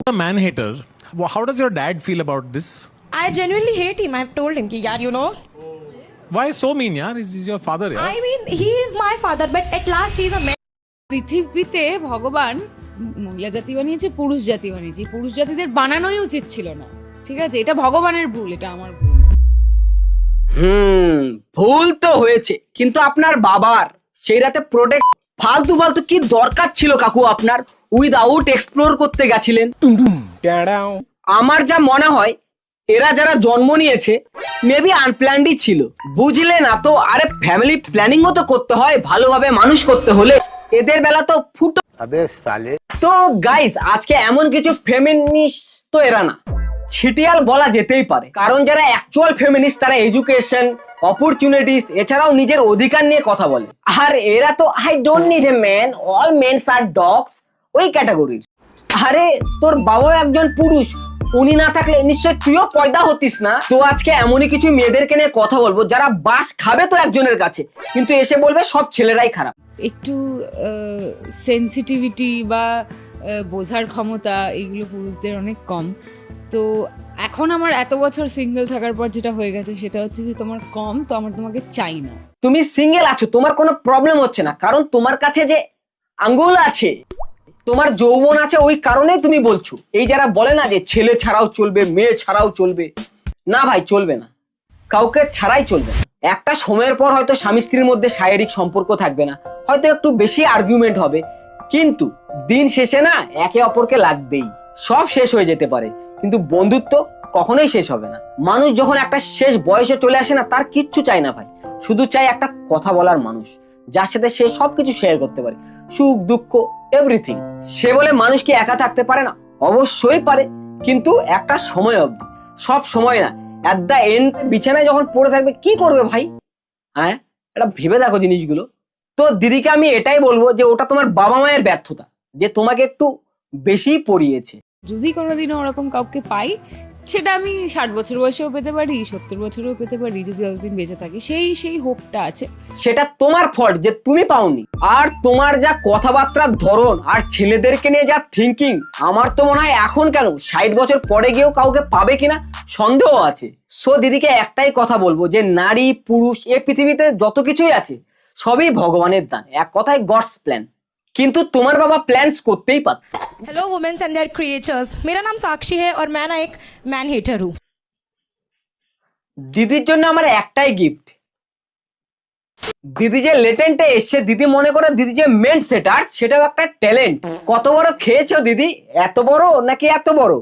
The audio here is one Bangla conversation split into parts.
a man hater. How does your dad feel about this? I genuinely hate him. I've told him, ki, yaar, you know. Why so mean, yaar? He's your father, yaar. I mean, he is my father, but at last he's a man. পৃথিবীতে ভগবান মহিলা জাতি বানিয়েছে, পুরুষ জাতি বানিয়েছে। পুরুষ জাতিদের বানানোই উচিত ছিল না, ঠিক আছে? এটা ভগবানের ভুল, এটা আমার ভুল না। ভুল তো হয়েছে, কিন্তু আপনার বাবার সেই রাতে প্রোটেক্ট ফালতু ফালতু কি দরকার ছিল কাকু আপনার? উইদাউট এক্সপ্লোর করতে গেছিলেন। আমার যা মনে হয় এরা যারা জন্ম নিয়েছে মেবি আনপ্ল্যান্ডই ছিল, বুঝলে না তো? আরে ফ্যামিলি প্ল্যানিংও তো করতে হয় ভালোভাবে মানুষ করতে হলে। এদের বেলা তো ফুটো। তো গাইস, আজকে এমন কিছু ফেমিনিস্ট তো এরা না, ছিটিয়াল বলা যেতেই পারে, কারণ যারা অ্যাকচুয়াল ফেমিনিস্ট তারা এডুকেশন, অপরচুনিটিস এছাড়াও নিজের অধিকার নিয়ে কথা বলে। আর এরা তো I don't need a man, all men's আর ডগস ওই ক্যাটাগরির। আরে তোর বাবাও একজন পুরুষ, উনি না থাকলে নিশ্চয় তুইও পয়দা হতিস না। তো আজকে এমনই কিছু মেয়েদেরকে নিয়ে কথা বলবো যারা বাস খাবে তো একজনের কাছে, কিন্তু এসে বলবে সব ছেলেরাই খারাপ। একটু সেন্সিটিভিটি বা বোঝার ক্ষমতা এগুলো পুরুষদের অনেক কম। তো এখন আমার এত বছর সিঙ্গেল থাকার পর যেটা হয়ে গেছে সেটা হচ্ছে যে তোমার কম, তো আমার তোমাকে চাই না। তুমি সিঙ্গেল আছো, তোমার কোনো প্রবলেম হচ্ছে না, কারণ তোমার কাছে যে আঙ্গুল আছে, তোমার যৌবন আছে, ওই কারণেই তুমি বলছো। এই যারা বলে না যে ছেলে ছাড়াও চলবে, মেয়ে ছাড়াও চলবে, না ভাই চলবে না, কাউকে ছাড়াই চলবে না। একটা সময়ের পর হয়তো স্বামী স্ত্রীর মধ্যে শারীরিক সম্পর্ক থাকবে না, হয়তো একটু বেশি আর্গুমেন্ট হবে, কিন্তু দিন শেষে না একে অপরকে লাগবেই। সব শেষ হয়ে যেতে পারে, কিন্তু বন্ধুত্ব কখনোই শেষ হবে না। মানুষ যখন একটা শেষ বয়সে চলে আসে না, তার কিচ্ছু চাই না ভাই, শুধু চাই একটা কথা বলার মানুষ, যার সাথে সে সবকিছু শেয়ার করতে পারে, সুখ দুঃখ এভরিথিং। সে বলে মানুষ কি একা থাকতে পারে না? অবশ্যই পারে, কিন্তু একটা সময় অবধি, সব সময় না। এট দ্য এন্ড বিছানায় যখন পড়ে থাকবে কি করবে ভাই? হ্যাঁ, এটা ভেবে দেখো জিনিসগুলো। তো দিদিকে আমি এটাই বলবো যে ওটা তোমার বাবা মায়ের ব্যর্থতা, যে তোমাকে একটু বেশি পড়িয়েছে। যদি কোনোদিনও ওরকম কাউকে পাই, সেটা আমি 60 বছর বয়সেও পেতে পারি, 70 বছরেও পেতে পারি, যদি যতদিন বেঁচে থাকি, সেই হোপটা আছে। সেটা তোমার ফল্ট যে তুমি পাওনি। আর তোমার যা কথাবার্তার ধরন আর ছেলেদেরকে নিয়ে যা থিঙ্কিং, আমার তো মনে হয় এখন কেন 60 বছর পরে গিয়েও কাউকে পাবে কিনা সন্দেহ আছে। সো দিদিকে একটাই কথা বলবো যে নারী পুরুষ এ পৃথিবীতে যত কিছুই আছে সবই ভগবানের দান, এক কথায় গডস প্ল্যান। কিন্তু তোমার বাবা প্ল্যানস করতেই পারত। Hello, women and their creatures. मेरा नाम साक्षी है और मैं ना एक मैन हेटर हूँ. দিদির জন্য আমার একটাই গিফট। দিদি যে লেটেন্টে এসছে, দিদি মনে করে দিদি যে মেন্ট সেটার, সেটাও একটা ট্যালেন্ট। কত বড় খেয়েছো দিদি? এত বড় নাকি এত বড়?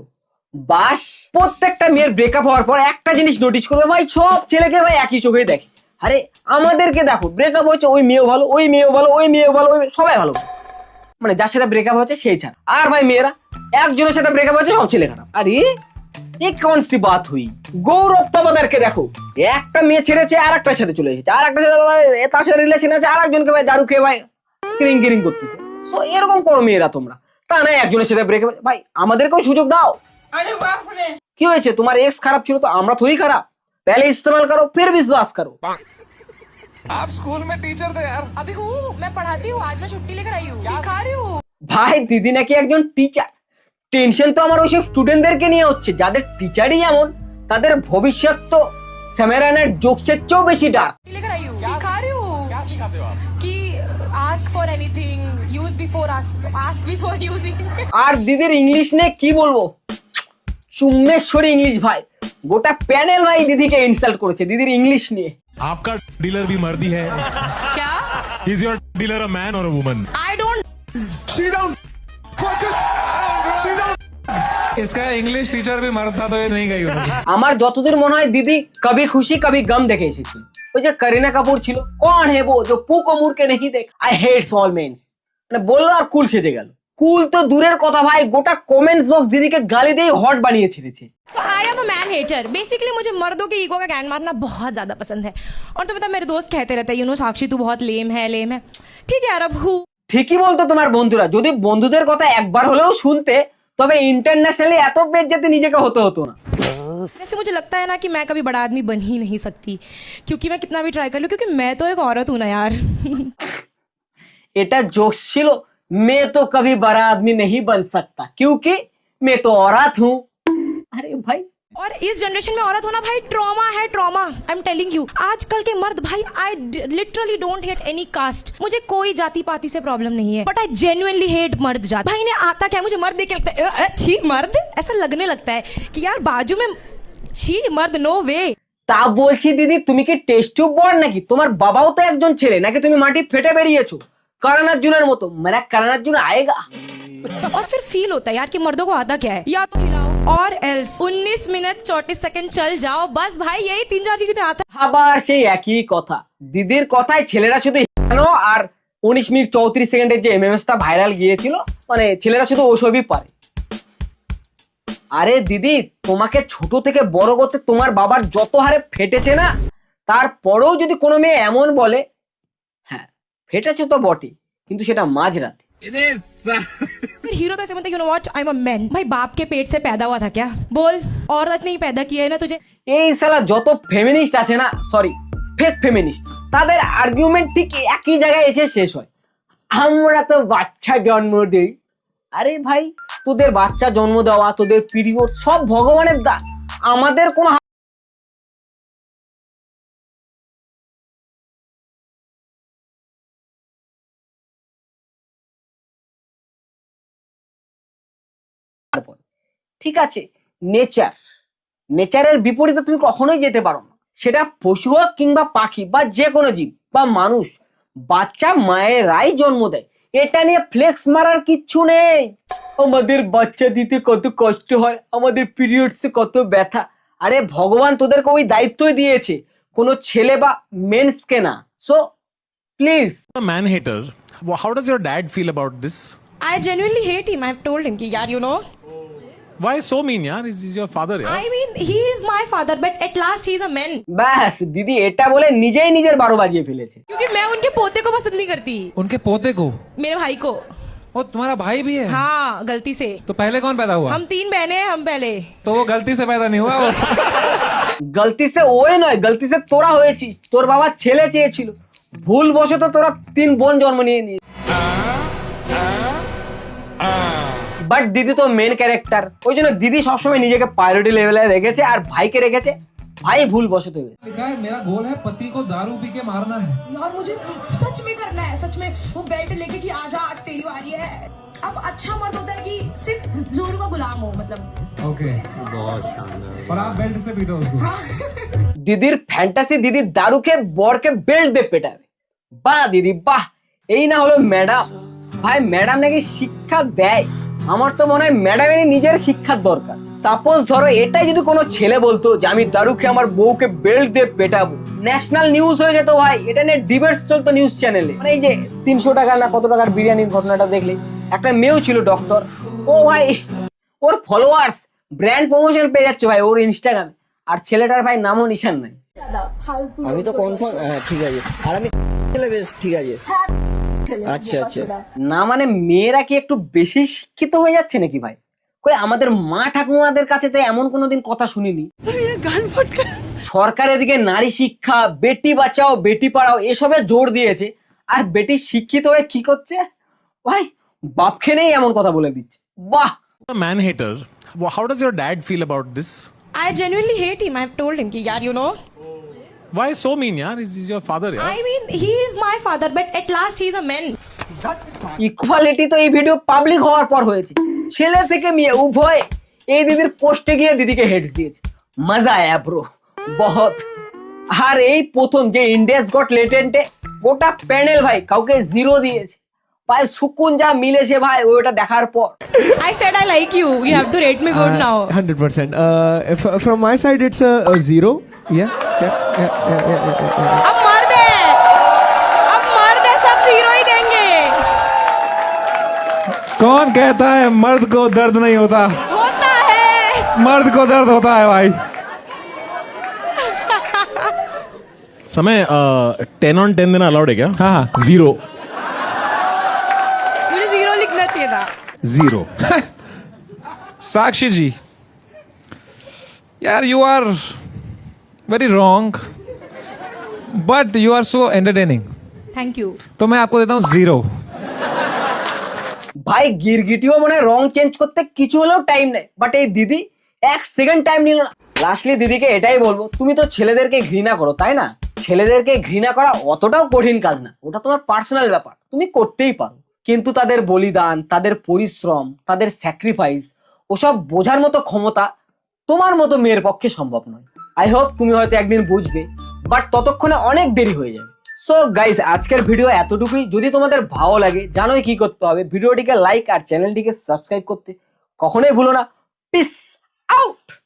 বাস প্রত্যেকটা মেয়ের ব্রেকআপ হওয়ার পর একটা জিনিস নোটিস করবে ভাই, সব ছেলেকে ভাই একই চোখেই দেখে। আরে আমাদেরকে দেখো, ব্রেকআপ হয়েছে ওই মেয়েও ভালো, ওই মেয়েও ভালো, ওই মেয়েও ভালো, সবাই ভালো, মানে যার সাথে ব্রেকআপ হয়েছে সেই ছাড়া। আর ভাই মেয়েরা, একজনের সাথে ব্রেকআপ হয়েছে সব ছেলে খারাপ। আরে ये कौन सी बात हुई? গৌরব তবাদারকে দেখো, একটা মেয়ে ছেড়েছে আর একটার সাথে চলে এসেছে, আর একটা সাথে তার সাথে রিলেশন আছে, আর একজনকে ভাই দারু খেয়ে ভাই কিরিং কিরিং করতেছে। সো এরকম করো মেয়েরা তোমরা, তা না একজনের সাথে ব্রেকআপ। ভাই আমাদেরকেও সুযোগ দাও। কি হয়েছে? তোমার এক্স খারাপ ছিল তো আমরা থোড়ি খারাপ? पहले इस्तेमाल करो फिर विश्वास करो। आप स्कूल में टीचर थे यार। अभी हूँ, मैं पढ़ाती हूँ, आज मैं छुट्टी लेकर आई हूँ, सिखा रही हूँ। ভাই দিদি নাকি একজন টিচার। টেনশন তো আমার ওইসব স্টুডেন্টদেরকে নিয়ে হচ্ছে যাদের টিচারই এমন, তাদের ভবিষ্যৎ তো স্যামেরানের জোকসের চেয়েও বেশি ডার্ক। लेकर आई हूँ, सिखा रही हूँ। क्या सिखाते हो आप? कि ask for anything, use before ask before using. আর দিদির ইংলিশ নিয়ে কি বলবো, চুম্মেশ্বরী ইংলিশ ভাই। গোটা প্যানেল ভাই দিদিকে ইনসাল্ট করেছে দিদির ইংলিশ নিয়ে। आपका डीलर भी मर्दी है। क्या? Is your dealer a man or a woman? I don't. Sit down. Focus. Sit down. इसका इंग्लिश टीचर भी मर्द था तो ये नहीं गई उन्होंने। আমার যতদূর মনে হয় দিদি কবি খুশি কবি গম দেখে এসেছিল। ওই যে করিনা কাপুর ছিল, কোন হে वो जो पू को मुड़ के नहीं देख, I hate all men, মানে বললো আর কুল সেজে গেল। কুল তো দূরের কথা ভাই, গোটা কমেন্টস বক্স দিদিকে গালি দিয়ে হট বানিয়ে ছেড়েছে। So I am a man hater. Basically मुझे मर्दों के ईगो का कैंड मारना बहुत ज्यादा पसंद है। और तो मतलब मेरे दोस्त कहते रहते हैं, साक्षी तू बहुत लेम है। ठीक है यार, अब हूँ। ঠিকই বলতো তোমার বন্ধুরা, যদি বন্ধুদের কথা একবার হলেও শুনতে, তবে ইন্টারন্যাশনালি এত বেজ্জতি নিজেকে হতে হতো না। वैसे मुझे लगता है ना कि मैं कभी बड़ा आदमी बन ही नहीं सकती, क्योंकि मैं कितना भी ट्राई कर लूं, क्योंकि मैं तो एक औरत हूं ना यार। এটা জোশ ছিল, मैं तो कभी बड़ा आदमी नहीं बन सकता क्योंकि मैं तो औरत हूँ। अरे भाई और इस जनरेशन में औरत होना भाई ट्रॉमा है, trauma. I am telling you, आजकल के मर्द भाई, I literally don't hate any caste. मुझे कोई जाति पाति से प्रॉब्लम नहीं है, बट आई जेन्युइनली हेट मर्द जाति। भाई इन्हें आता क्या, मुझे मर्द देख के लगता है छी मर्द, ऐसा लगने लगता है कि यार बाजू में छी मर्द, नो वे। তা বলছি দিদি তুমি কি টেস্ট টিউব বড় নাকি? তোমার বাবাও তো একজন ছেলে, নাকি তুমি মাটি ফেটে বেরিয়েছো করোনার্জুনের মতো? মেরা করোনার্জুন আয়েগা। और फिर फील होता है यार कि मर्दों को आता क्या है, या तो हिलाओ और एल्स 19 मिनट 34 सेकंड चल जाओ, बस भाई यही 3-4 चीजें आता है। আবার সেই একই কথা, দিদির কথায় ছেলেরা শুধু হেলানো আর 19 মিনিট 34 সেকেন্ডের যে এমএমএসটা ভাইরাল গিয়েছিল, মানে ছেলেরা শুধু ওসবই পারে। আরে দিদি তোমাকে ছোট থেকে বড় করতে তোমার বাবার যত হারে ফেটেছে না, তারপরেও যদি কোনো মেয়ে এমন বলে, হ্যাঁ ফেটেছে তো বটে, কিন্তু সেটা মাঝরাতে। फिर हीरो तो ऐसे बनता है, you know what, I am a man. भाई बाप के पेट से पैदा हुआ था क्या? बोल, औरत ने ही पैदा किया है ना तुझे। এই শালা যত ফেমিনিস্ট আছে না, সরি ফেক ফেমিনিস্ট, তাদের আর্গুমেন্ট ঠিক একই জায়গায় এসে শেষ হয়। আমরা তো বাচ্চা জন্ম দেই। আরে ভাই তোদের বাচ্চা জন্ম দেওয়া, তোদের পিরিয়ড সব ভগবানের দান, আমাদের কোনো ঠিক আছে। নেচার, নেচারের বিপরীতে তুমি কখনোই যেতে পারো না, সেটা পশু হোক কিংবা পাখি বা যে কোনো জীব বা মানুষ, বাচ্চা মায়েরাই জন্ম দেয়, এটা নিয়ে ফ্লেক্স মারার কিচ্ছু নেই। আমাদের বাচ্চা দিতে কত কষ্ট হয়, আমাদের পিরিয়ডসে কত ব্যথা। আরে ভগবান তোদেরকে ওই দায়িত্বই দিয়েছে, কোনো ছেলে বা মেন্সকে না। So please. A man hater. How does your dad feel about this? I genuinely hate him. I've told him कि यार you know, Why so mean, yaar? Is your father, yaar? I mean he is my father, but at last he is a man. ব্যাস দিদি এটা বলে নিজেই নিজের 12 বাজিয়ে ফেলেছে। क्योंकि मैं उनके पोते को पसंद नहीं करती, उनके पोते को? मेरे भाई को। वो तुम्हारा भाई भी है? हाँ गलती से। तो पहले कौन पैदा हुआ? हम 3 बहनें हैं, हम पहले। तो वो गलती से पैदा नहीं हुआ वो? গলতি সে ওই নয়, গলতি সে তোরা হয়েছিস। তোর বাবা ছেলে চেয়েছিল, ভুল বশত তোরা 3 বোন জন্ম নিয়ে নিয়ে। বাট দিদি তো মেন ক্যারেক্টার, ওই জন্য দিদি সবসময় নিজেকে প্রায়োরিটি লেভেলে রেখেছে আর ভাইকে রেখেছে। ভাই ভুল বশত হয়ে গেছে। लिखा है, मेरा गोल है पति को दारू पी के मारना है। यार मुझे सच में करना है, सच में। वो बेल्ट लेके कि आजा आज तेरी बारी है। अब अच्छा मर्द होता है कि सिर्फ जोरू का गुलाम हो, मतलब। ओके, बहुत शानदार। और आप बेल्ट से पीटो उसको? দিদির ফ্যান্টাসি, দিদির দারুকে বরকে বেল্ট দিয়ে পেটাবে। বাহ দিদি বাহ, এই না হলো ম্যাডাম। ভাই ম্যাডাম নাকি শিক্ষা দেয়, আমার তো মনে হয় ম্যাডামেরই নিজের শিক্ষার দরকার। সাপোজ ধরো এটাই যদি কোনো ছেলে বলতো যে আমি দারুকে আমার বউকে বেল্ট দিয়ে পেটাবো, ন্যাশনাল নিউজ হয়ে যেত ভাই। এটা নিয়ে ডিবেটস চলতো নিউজ চ্যানেলে। মানে এই যে 300 টাকা না কত টাকার বিরিয়ানির ঘটনাটা দেখলে, একটা মেয়েও ছিল ডক্টর, ও ভাই ওর ফলোয়ার্স ব্র্যান্ড প্রমোশন পেয়ে যাচ্ছে ভাই ওর ইনস্টাগ্রামে, আর ছেলেটার ভাই নামও নিশান নাই। আমি তো কনফার্ম, হ্যাঁ ঠিক আছে। আর আমি ছেলে বেশ ঠিক আছে। আচ্ছা আচ্ছা। না মানে মেয়েরা কি একটু বেশি শিক্ষিত হয়ে যাচ্ছে নাকি ভাই? কই আমাদের মা ঠাকুমাদের কাছে তো এমন কোনোদিন কথা শুনিনি। সরকার এদিকে নারী শিক্ষা, বেটি বাঁচাও বেটি পড়াও এসবে জোর দিয়েছে, আর বেটি শিক্ষিত হয়ে কি করছে ভাই, বাপকে নেই এমন কথা বলে দিচ্ছে। বাহ। A man hater. How does your dad feel about this? I genuinely hate him. I've told him कि यार you know, Why so mean, yaar? Is your father, yaar? I mean he is my father, but at last he is a man. Equality তো এই ভিডিও পাবলিক হওয়ার পর হয়েছে, ছেলে থেকে মেয়ে উভয় এই দিদির পোস্টে গিয়ে দিদিকে হেডস দিয়েছে। মজা আয়া ব্রো বহুত। আর এই প্রথম যে ইন্ডিয়াস গট লেটেন্টে গোটা প্যানেল ভাই কাউকে 0 দিয়েছে। ভাই সুকুন যা মিলেছে ভাই ওটা দেখার পর। I said I like you. You have to rate me good now. 100%. From my side, it's a 0. Yeah. अब मर्द है, सब 0 ही देंगे। कौन कहता है मर्द को दर्द नहीं होता? होता है। मर्द को दर्द होता है भाई। समय 10 on 10 देना अलाउड है क्या? हाँ 0 मुझे 0 लिखना चाहिए था। 0 साक्षी जी, यार you are very wrong, but you are so entertaining. Thank you. तो मैं आपको देता हूँ 0। ভাই গিরগিটিও মনে হয় রং চেঞ্জ করতে কিছু হলেও টাইম নেই, বাট এই দিদি 1 সেকেন্ড টাইম নিল না। লাস্টলি দিদিকে এটাই বলবো, তুমি তো ছেলেদেরকে ঘৃণা করো তাই না? ছেলেদেরকে ঘৃণা করা অতটাও কঠিন কাজ না, ওটা তোমার পার্সোনাল ব্যাপার, তুমি করতেই পারো। কিন্তু তাদের বলিদান, তাদের পরিশ্রম, তাদের স্যাক্রিফাইস ওসব বোঝার মতো ক্ষমতা তোমার মতো মেয়ের পক্ষে সম্ভব নয়। আই হোপ তুমি হয়তো একদিন বুঝবে, বাট ততক্ষণে অনেক দেরি হয়ে যাবে। সো গাইস, আজকের ভিডিও এতটুকুই। যদি তোমাদের ভালো লাগে জানোই কি করতে হবে, ভিডিওটিকে লাইক আর চ্যানেলটিকে সাবস্ক্রাইব করতে কখনোই ভুলো না। Piece out.